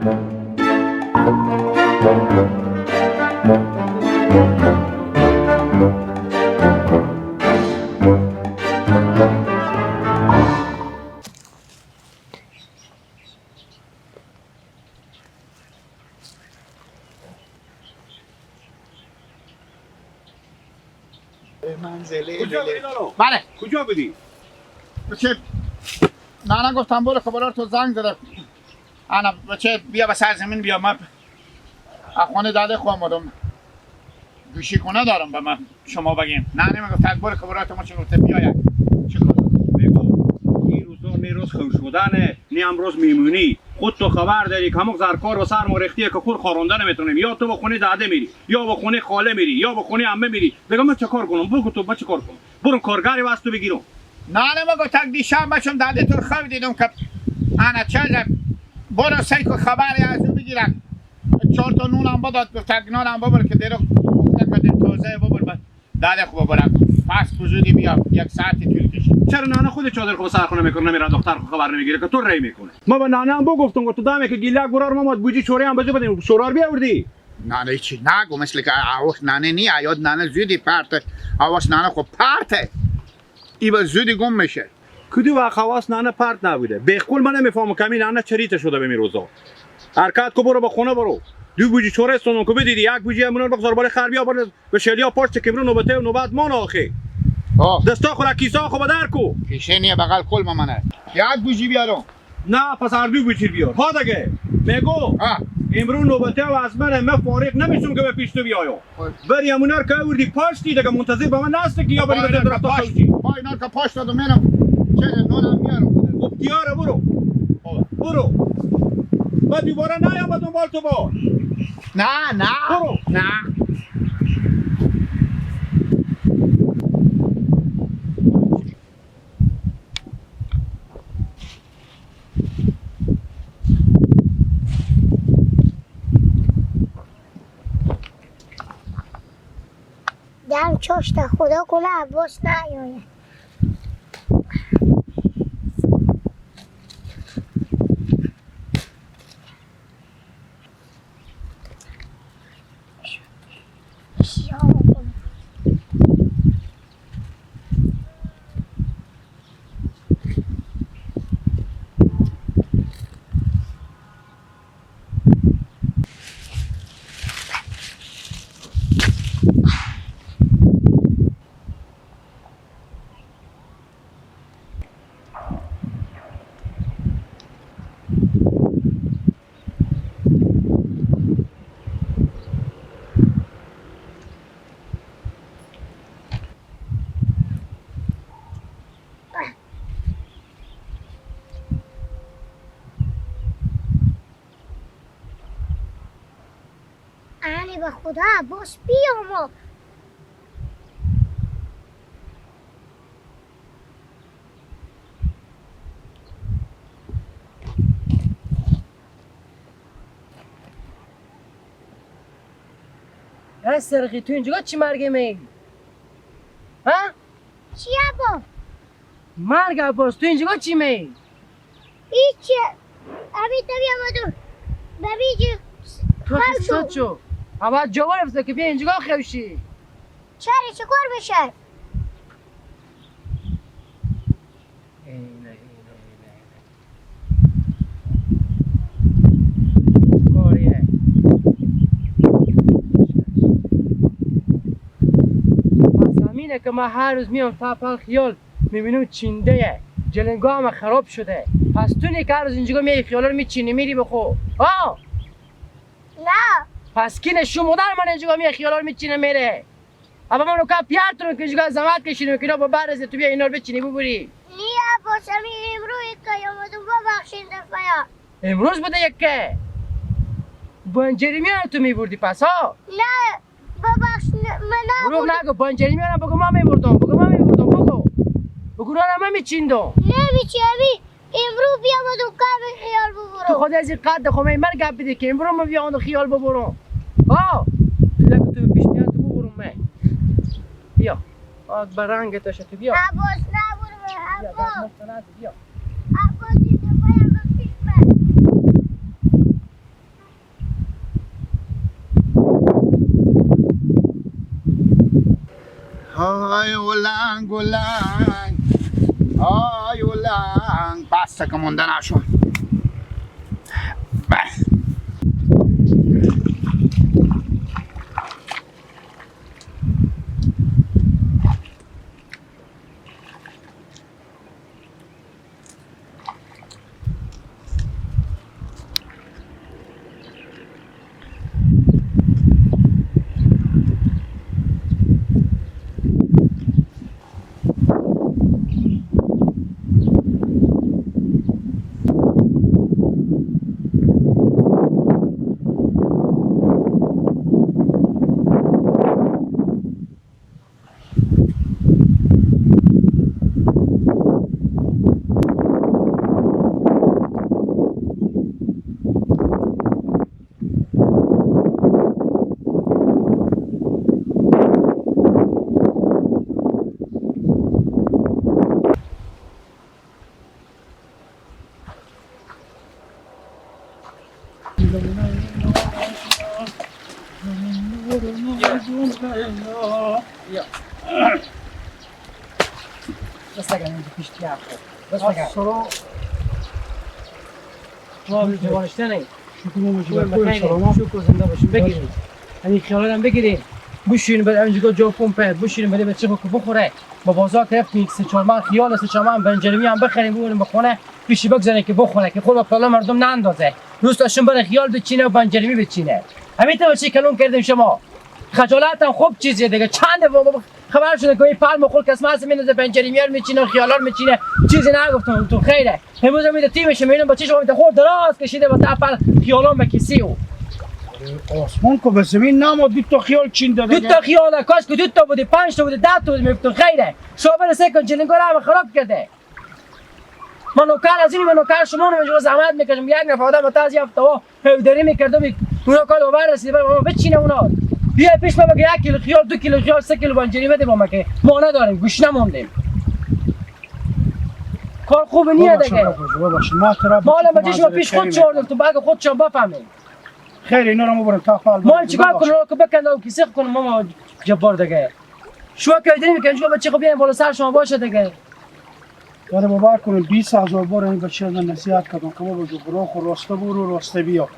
کجا بری لالو؟ بله کجا بری؟ بچه نانا گفتم برو خبرات تو زنگ زده انا بچه بیا به سرزمین بیا ما اخوانه داده خواه مدام گوشی کنه دارم به من شما بگیم نه میگفت برو خبرات ما چه گفته بیاید چه بگو این روزا نیروز خو شدنه نی امروز میمونی خود تو خبر داری که همون زرکار و سر مرختیه که خور خورونده نمیتونیم یا تو به خونه داده میری یا به خونه خاله میری یا به خونه عمه میری بگم من چه کار کنم بگو تو من چه کار کنم برو کارگری واسه بگیرم نه میگفت دیشب بچم داده تو خو دیدم که انا چه برو سیکو خبری از او بگیرم 4 تا نونم بداد گفت نانم ببر که دیرو گفته که تازه ببر داده خوب ببرم پس بزودی بیا یک ساعتی طول کشید چرا نانا خود چادر خو سر خونه میکنه نمیره دختر خو خبر نمیگیره که تو ری میکنه ما به نانا هم گفتم تو دامه که گیلاک برار ما بوجی چوری هم بجو بدیم شورار بیاوردی نانه چی نگو مثل که آوش نانه نی آیاد نانه زودی پرته آوش نانه خب پرته ای با زودی گم میشه کدو و خواص نانه پرت نبوده بخول من نمیفهمم کمی نانه چریته شده به می روزا حرکت کو برو به خونه برو دو بوجی چوره استونم کو بدیدی یک بوجی امون بگذار بالا خر بیا بالا به شلیا پشت کمرو نوبته و نوبت ما ناخه دستا خورا کیسا خو بدر کو کیشه نیه بغل کل مامانه یک بوجی بیارم نه پس هر دو بوجی بیار ها دیگه میگو امرو نوبته و از من فارغ نمیشم که به پیش تو بیایم بری امونر که وردی پاشتی دیگه منتظر به من نسته که یا بری به درخت خوشی با اینا که پاش دادم منم چه نونم میارم خب دیاره برو برو و دوباره نیام دنبال تو باش نه برو نه دم چاشت خدا کنه عباس نیاید عنی به خدا عباس بیام سرقی تو اینجا چی مرگه میگی؟ ها؟ چی عباس؟ مرگ عباس تو اینجا چی میگی؟ هیچی ابی تو بیا مدو ببیجی تو خستت شو اما جواب افزا که بیا اینجا خوشی چرا چه کار بشه؟ اینه که من هر روز میام تا خیال میبینم چینده جلنگاه هم خراب شده پس تو نه که هر روز اینجا میای خیالا رو میچینی میری بخو ها نه پس کی نشون مادر من اینجا میای خیالا رو میچینه میره اما من رو که پیارتون که اینجا زحمت کشیدم که اینا با برز تو بیا اینا رو بچینی ببری نی عباس امی امروز که اومدم ببخشید دفعه امروز بوده یک که بانجریمیان تو میبردی پس ها نه ببخش من برو نگو بانجریمیان بگو ما میبردم بگو رانم من میچیندم نمیچی امی امروز بیامدم که خیال ببرم تو خود از این قد خمه من گپ بده که امروز من بیام خیال ببرم ها دیگه تو پیش میاد تو ببرم من بیا بر رنگ تو شو بیا عباس نبرم عباس بیا عباس دیگه باید بپیش من آی اولنگ اولنگ آی اولنگ بسته که مونده نشون بس بس نگم اینجا پیش بیام بس نگم ما جوانشته نیم شکر زنده باشیم بگیریم این خیالات هم بگیریم بشین بعد اینجا جا پمپ بشین بعد بچه که بخوره با بازار رفتیم 3-4 من خیال 3-4 من بنجلمی هم بخریم ببریم به خونه پیشی بگذاریم که بخوره که خود با پالا مردم ناندازه دوستاشون بره خیال بچینه و بنجلمی بچینه همین تو چی کلون کردیم شما خجالت هم خوب چیزیه دیگه چند خبر شده که این پالم خود کس ماست میندازه بنجلمیار میچینه خیالار میچینه چیزی نگفتم تو خیره امروز میده تیمش میبینم بچه‌ش میده خورد دراز کشیده با تپل خیالام بکیسی او آسمان کو به زمین نماد دو تا خیال چین داده دو تا خیال کاش که 2 تا بوده 5 تا بوده 10 تا بوده میگفتم خیره شما برسه کن جلنگار هم خراب کرده من نوکر از این من نوکر شما رو زحمت میکشم یک نفر آدم تازه یافته و هودری میکردم اونا کال اوبر رسیده برام بچینه اونا بیا پیش ما بگه 1 کیلو خیال 2 کیلو خیال 3 کیلو بنجری بده با ما که ما نداریم گوش نموندیم کار خوب نیه دیگه مال بچه شما پیش خود چوردم تو بعد خود شما بفهمید خیر اینا رو مبرم تا خال ما چیکار کنم که بکنم و کیسه کنم ما جبار دیگه شما که دیدین میگن شما بچه خو بیاین بالا سر شما باشه دیگه داره باور کنم 20000 بار این بچه من نصیحت کردم که بابا جو برو خو راسته برو راسته بیا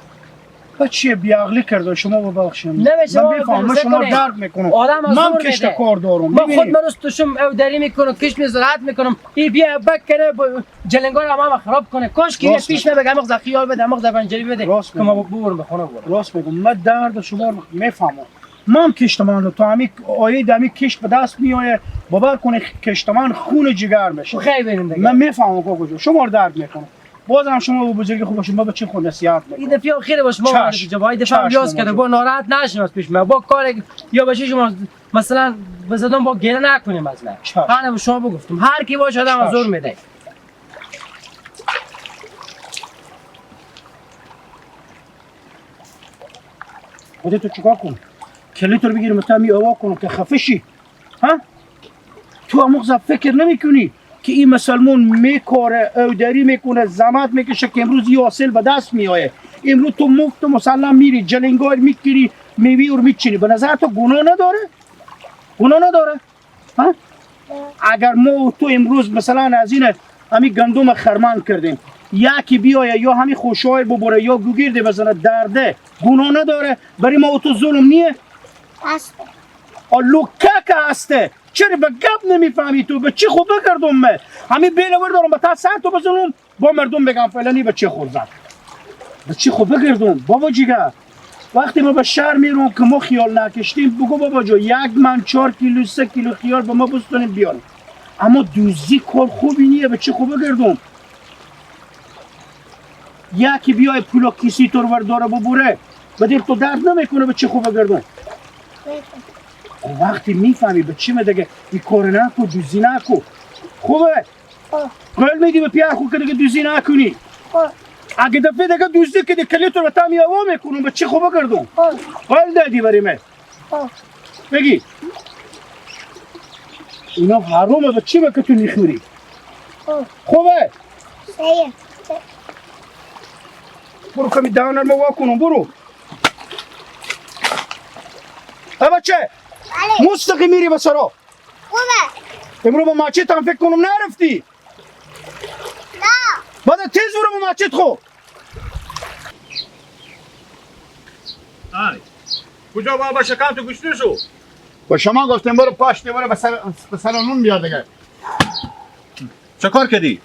بچه بیعقلی کرده شما ببخشید نمیشه من بفهمم شما درد میکنم من کشت کار دارم من خود مرست توشم اودری میکنم کش می زراعت میکنم این بیا بکنه جلنگار هم خراب کنه کاش که پیش بگم مغز خیال بده مغز بنجری بده که ما ببرم به خونه برم راست میگم من درد شما میفهمم من کشتمان تو همی آیه دمی کشت به دست میایه باور کنه کشتمان خون جگر میشه خیلی ببینیم دیگه من میفهمم کوکو شما رو درد میکنم بازم شما با بزرگی خوب باشین ما بچه خود نصیحت میکنم این دفعه خیلی باش ما جواب دفعه یاز کرده با ناراحت نشین از پیش ما با کار یا بچه شما مثلا بزدم با گله نکنیم از من من به شما بگفتم هر کی باشه آدم زور میده خودت تو چیکار کن کلیت رو بگیرم تا می آوا کنم که خفشی ها تو مغز فکر نمیکنی که این مسلمون میکاره اودری میکنه زحمت میکشه که امروز یه حاصل به دست میایه امروز تو مفت مسلم میری جلنگار میگیری میوی رو میچینی به نظر تو گناه نداره ها اگر ما تو امروز مثلا از این همین گندم خرمان کردیم یکی بیایه یا همین خوشای ببره یا گوگیرده بزنه درده گناه نداره برای ما تو ظلم نیه هسته لوکه که هسته چرا به گپ نمیفهمی تو به چی خوب بگردم من همین بیلور دارم به تا سر تو بزنم با مردم بگم فلانی به چی خود زد به چی خوب بگردم بابا جیگر وقتی ما به شهر میرون که ما خیال نکشتیم بگو بابا جو 1 من 4 کیلو 3 کیلو خیال به ما بستونیم بیاریم اما دوزی کار خوبی نیه به چی خوب بگردم یکی بیای پولا کسی تو رو داره ببره بدیم تو درد نمیکنه به چی خوب بگردم وقتی میفهمی به چی میدگه این کار نکو دوزی نکو خوبه قول میدی به پیار خود که دیگه دوزی نکنی اگه دفعه دیگه دوزی که دیگه کلیت رو به تامی هوا میکنم به چی خوبه گردم قول دادی برای من بگی اینا حرومه به چی که تو نخوری خوبه سیه برو کمی دهانر ما واکنم برو ها بچه مستقیم میری به سرا خوبه. امرو با ماچت هم فکر کنم نرفتی. نه. بعد تیز برو با ماچت خو. آره کجا بابا شکم تو گشته شو با شما گفتم برو پاشتی برو به سرانون بیا دیگه. چه کار کردی؟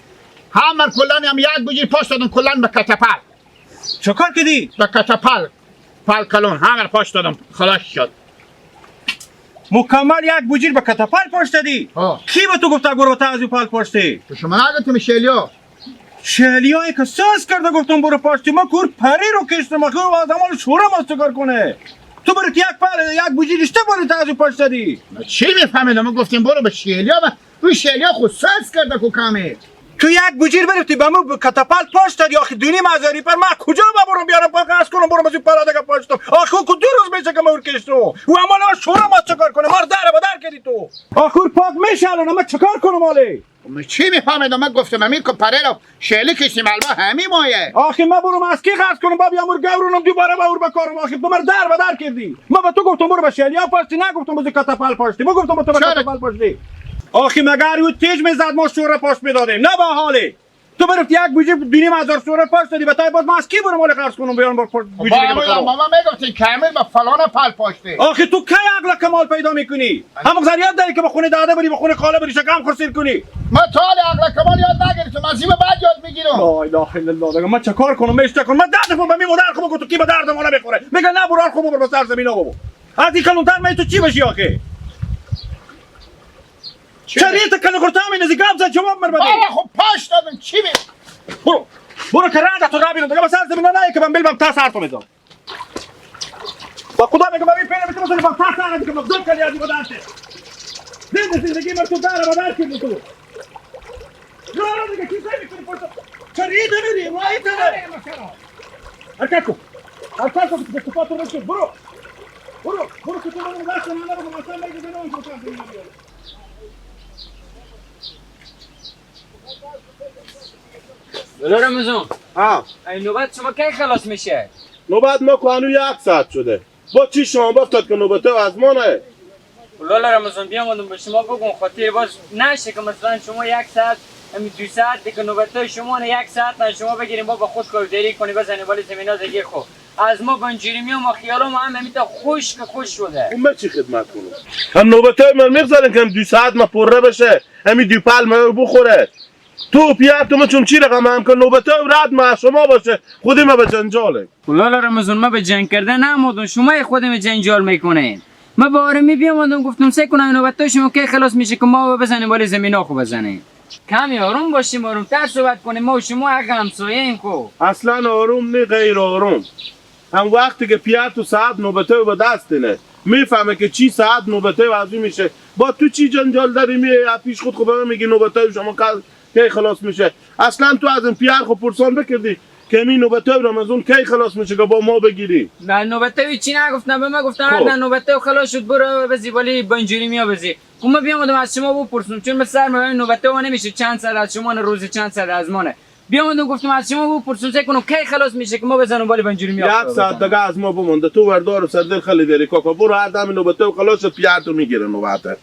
همه کلان هم یک بجیر پاش دادم کلان به کتپل. چه کار کردی؟ به کتپل پل کلون همه پاش دادم خلاص شد. مکمل یک بوجیر به کتپل پاش دادی؟ ها. کی به تو گفته برو تا از پل پاشتی؟ تو شما نگفتم شیلیو. شهلیایی که ساز کرده گفتم برو پاشتی ما کور پری رو کشتم ما کور از همال شورم از چکار کنه تو برو یک بوجیر اشته برو تا از پاش دادی چی میفهمیدم؟ ما گفتیم برو به شیلیو و روی شیلیو خود ساز کرده کو کامه. تو یک بوجیر برفتی به ما کتپل پاش دادی آخه دونی مزاری پر ما کجا با برو بیارم پا قصد کنم برو مزید پلا دیگه پاشتم آخه کو 2 روز میشه که ما ور کشتم و همال شورم از چکار کنه مار در بدر کردی تو آخه پاک میشه الان ما چکار کنم مالی ما چی میفهمیدم؟ ما گفتم همین که پره رو شیلی کشیم البا همین مایه. آخه ما برو از کی قرض کنم بابی امور گورونم دوباره با اور بکارم آخه تو مر در بدر کردی ما به تو گفتم برو به شیلیا پاشتی نگفتم به کتپل پاشتی ما گفتم تو به چرا؟ کتپل پاشتی آخه مگر یو تیج میزد ما شوره پاش میدادیم نه با حاله تو برفت یک بوجه دونیم هزار شوره پاش دادی بتای باز ما از کی برو مال قرض کنم بیارم بوجه دیگه بکارم ماما میگفتی کامل با فلان پل پاشتی. آخه تو کی عقل کمال پیدا میکنی هم ضریات داری که به خونه داده بری به خونه خاله بری شکم خورسیر کنی ما تا عقل کمال یاد نگرفتم از این به بعد یاد میگیرم. لا اله الا الله دیگه ما چه کار کنم میشته کنم من درد به می مادر خودم تو کی به درد مال بخوره میگه نه برو خودم برو سر زمین بابا از این کلونتر می تو چی بشی آخه شریعت کنه خورتم این از گام زد جواب مر بده خب پاش دادم چی می؟ برو که رنگ تو رابینم دیگه سر زمین نه که من بلبم تا سر تو میذارم با خدا میگم ببین پیدا میتونم با تا سر دیگه مقدور کنی از بدانته زندگی مر تو داره بدار کنی تو نه دیگه کی سایه کنی پشت شریعت میری وای تو حرکت کن که تو پاتو رسید برو که تو منو داشت نه نه مثلا میگه نه تو کار رمضان این نوبت شما کی خلاص میشه؟ نوبت ما که هنو 1 ساعت شده با چی شما بافتاد که نوبته از ما نه لالا رمضان بیامدم به شما بگم خاطر باز نشه که مثلا شما 1 ساعت همین 2 ساعت دیگه نوبته شما نه 1 ساعت نه شما بگیریم با خود کارداری کنی بزنیم ولی زمینا دیگه خو از ما بنجیری میام و خیالام هم همیتا خوش شده اون من چی خدمت کنم هم نوبته من میگذارن که هم 2 ساعت ما پره بشه همین 2 پل ما بخوره تو پیار تو چون چی رقم هم که نوبته رد ما شما باشه خودی ما به جنجاله لالا رمضان ما به جنگ کردن نمودم شما خودم جنجال میکنین ما با آرمی بیامدم گفتم سه کنم نوبته شما کی خلاص میشه که ما بزنیم ولی زمینا خو بزنیم کمی آروم باشیم آروم تر صحبت کنیم ما و شما حق همسایه‌ایم خو اصلا آروم نی غیر آروم هم وقتی که پیار تو ساعت نوبته به دست نه میفهمه که چی ساعت نوبته وضعی میشه با تو چی جنجال داری پیش خود خوبه میگی نوبته شما کی خلاص میشه اصلا تو از این پیار خود پرسان بکردی که می نوبته رمضان کی خلاص میشه که با ما بگیری نه نوبته چی نگفتم به ما گفتن نه نوبته خلاص شد برو بزی ولی با اینجوری میا بزی ما بیامدم از شما بپرسم چون من سر من نوبته و نمیشه چند ساعت از شما روز چند ساعت از مانه بیامدم گفتم از شما بپرسم چه کنم کی خلاص میشه که ما بزنم ولی با اینجوری میا 1 ساعت دیگه از ما بمونده تو وردار سر دل خالی داری کاکا برو هر دم نوبته و خلاص پیار تو میگیره نوبته